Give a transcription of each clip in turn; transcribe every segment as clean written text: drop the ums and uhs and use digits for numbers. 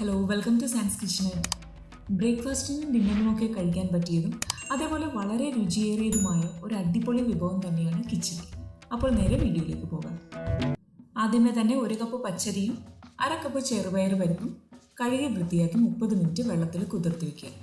Hello, welcome to science kitchenette. ബ്രേക്ക്ഫാസ്റ്റിനും ഡിന്നറിനുമൊക്കെ കഴിക്കാൻ പറ്റിയതും അതേപോലെ വളരെ രുചിയേറിയതുമായ ഒരു അടിപൊളി വിഭവം തന്നെയാണ് കിച്ചടി. അപ്പോൾ നേരെ വീഡിയോയിലേക്ക് പോകാം. ആദ്യമേ തന്നെ 1 കപ്പ് പച്ചരിയും 1/2 കപ്പ് ചെറുപയർ പരിപ്പും കഴുകി വൃത്തിയാക്കി 30 മിനിറ്റ് വെള്ളത്തിൽ കുതിർത്ത് വയ്ക്കുക.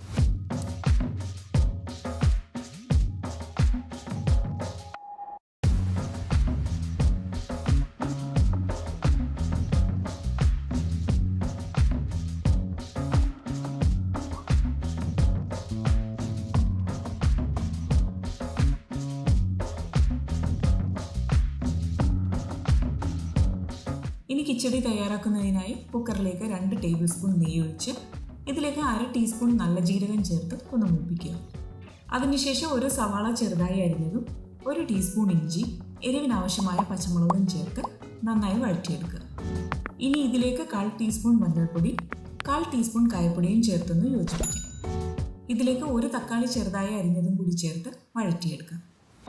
ഇനി കിച്ചടി തയ്യാറാക്കുന്നതിനായി കുക്കറിലേക്ക് 2 ടേബിൾ സ്പൂൺ നെയ്യ് ഒഴിച്ച് ഇതിലേക്ക് 1/2 ടീസ്പൂൺ നല്ല ജീരകം ചേർത്ത് ഒന്ന് മൂപ്പിക്കുക. അതിനുശേഷം 1 സവാള ചെറുതായി അരിഞ്ഞതും 1 ടീസ്പൂൺ ഇഞ്ചി, എരിവിനാവശ്യമായ പച്ചമുളകും ചേർത്ത് നന്നായി വഴറ്റിയെടുക്കുക. ഇനി ഇതിലേക്ക് 1/4 ടീസ്പൂൺ മഞ്ഞൾപ്പൊടി, 1/4 ടീസ്പൂൺ കായപ്പൊടിയും ചേർത്തൊന്ന് യോജിപ്പിക്കുക. ഇതിലേക്ക് 1 തക്കാളി ചെറുതായി അരിഞ്ഞതും കൂടി ചേർത്ത് വഴറ്റിയെടുക്കുക.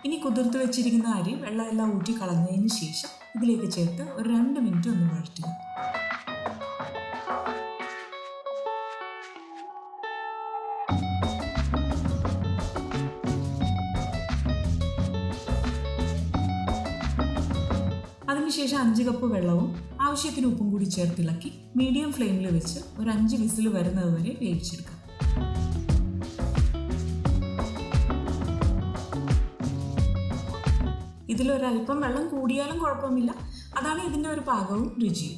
ഇനി കുതിർത്ത് വെച്ചിരിക്കുന്ന അരി വെള്ളമെല്ലാം ഊറ്റി കളഞ്ഞതിന് ശേഷം ഇതിലേക്ക് ചേർത്ത് ഒരു 2 മിനിറ്റ് ഒന്ന് വഴറ്റുക. അതിനുശേഷം 5 കപ്പ് വെള്ളവും ആവശ്യത്തിന് ഉപ്പും കൂടി ചേർത്തിളക്കി മീഡിയം ഫ്ലെയിമിൽ വെച്ച് ഒരു 5 വിസിൽ വരുന്നത് വരെ വേവിച്ചെടുക്കുക. ഇതിലൊരല്പം വെള്ളം കൂടിയാലും കുഴപ്പമില്ല, അതാണ് ഇതിൻ്റെ ഒരു പാകവും രുചിയും.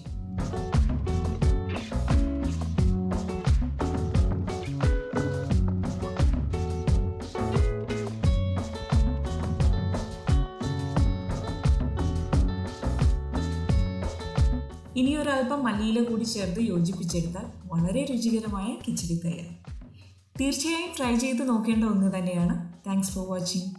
ഇനി ഒരല്പം മല്ലിയില കൂടി ചേർത്ത് യോജിപ്പിച്ചെടുത്താൽ വളരെ രുചികരമായ കിച്ചടി തയ്യാർ. തീർച്ചയായും ട്രൈ ചെയ്ത് നോക്കേണ്ട ഒന്ന് തന്നെയാണ്. Thanks for watching.